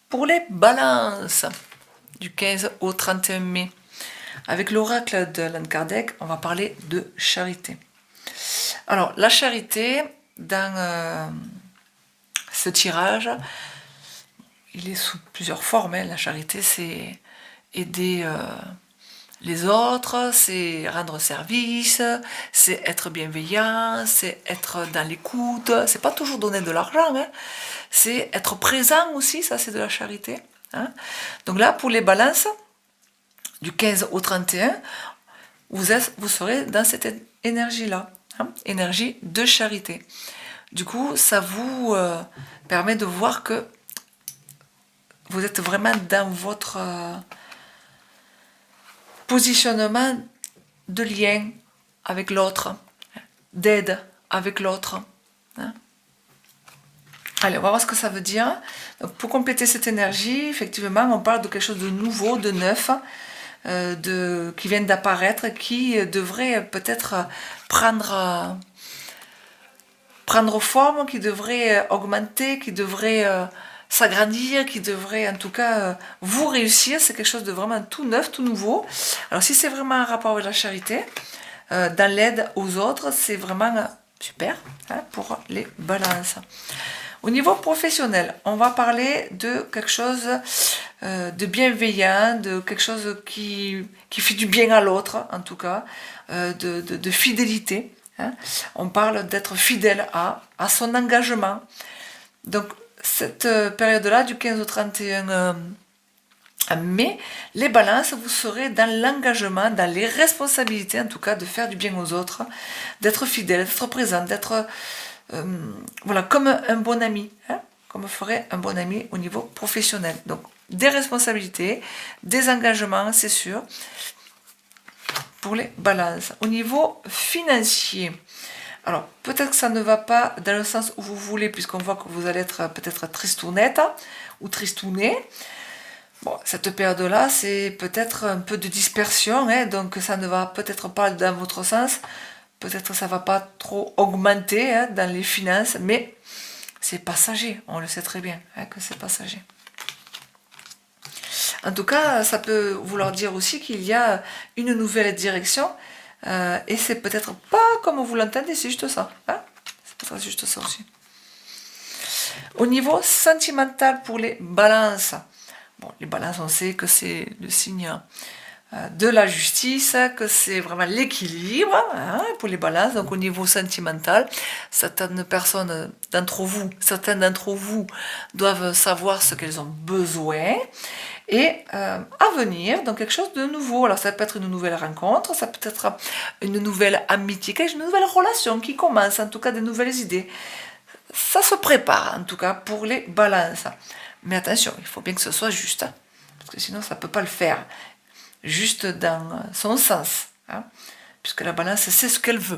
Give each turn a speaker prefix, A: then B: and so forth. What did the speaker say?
A: Pour les balances, du 15 au 31 mai, avec l'oracle de Allan Kardec, on va parler de charité. Alors, la charité, dans ce tirage, il est sous plusieurs formes. La charité, c'est aider les autres, c'est rendre service, c'est être bienveillant, c'est être dans l'écoute. C'est pas toujours donner de l'argent, hein. C'est être présent aussi, ça c'est de la charité. Hein. Donc là, pour les balances, du 15 au 31, vous serez dans cette énergie-là, hein, énergie de charité. Du coup, ça vous permet de voir que vous êtes vraiment dans votre positionnement de lien avec l'autre, d'aide avec l'autre. Hein. Allez, on va voir ce que ça veut dire. Donc, pour compléter cette énergie, effectivement, on parle de quelque chose de nouveau, de neuf, qui vient d'apparaître, qui devrait peut-être prendre forme, qui devrait augmenter, qui devrait s'agrandir, qui devrait en tout cas vous réussir. C'est quelque chose de vraiment tout neuf, tout nouveau. Alors si c'est vraiment un rapport avec la charité, dans l'aide aux autres, c'est vraiment super, hein, pour les balances. Au niveau professionnel, on va parler de quelque chose de bienveillant, de quelque chose qui fait du bien à l'autre, en tout cas, de fidélité. Hein. On parle d'être fidèle à son engagement. Donc, cette période-là, du 15 au 31 mai, les balances, vous serez dans l'engagement, dans les responsabilités, en tout cas, de faire du bien aux autres, d'être fidèle, d'être présent, d'être... voilà, comme un bon ami, hein, comme ferait un bon ami au niveau professionnel. Donc, des responsabilités, des engagements, c'est sûr, pour les balances. Au niveau financier, alors peut-être que ça ne va pas dans le sens où vous voulez, puisqu'on voit que vous allez être peut-être tristounette ou tristouné. Bon, cette période-là, c'est peut-être un peu de dispersion, hein, donc ça ne va peut-être pas dans votre sens. Peut-être que ça ne va pas trop augmenter, hein, dans les finances, mais c'est passager, on le sait très bien, hein, que c'est passager. En tout cas, ça peut vouloir dire aussi qu'il y a une nouvelle direction, et c'est peut-être pas comme vous l'entendez, c'est juste ça. Hein, c'est peut-être juste ça aussi. Au niveau sentimental pour les balances, bon, les balances, on sait que c'est le signe de la justice, que c'est vraiment l'équilibre, hein, pour les balances. Donc au niveau sentimental, certaines d'entre vous doivent savoir ce qu'elles ont besoin, et à venir, donc quelque chose de nouveau. Alors ça peut être une nouvelle rencontre, ça peut être une nouvelle amitié, une nouvelle relation qui commence, en tout cas des nouvelles idées. Ça se prépare, en tout cas, pour les balances. Mais attention, il faut bien que ce soit juste, hein, parce que sinon ça ne peut pas le faire juste dans son sens, hein, puisque la balance, c'est ce qu'elle veut.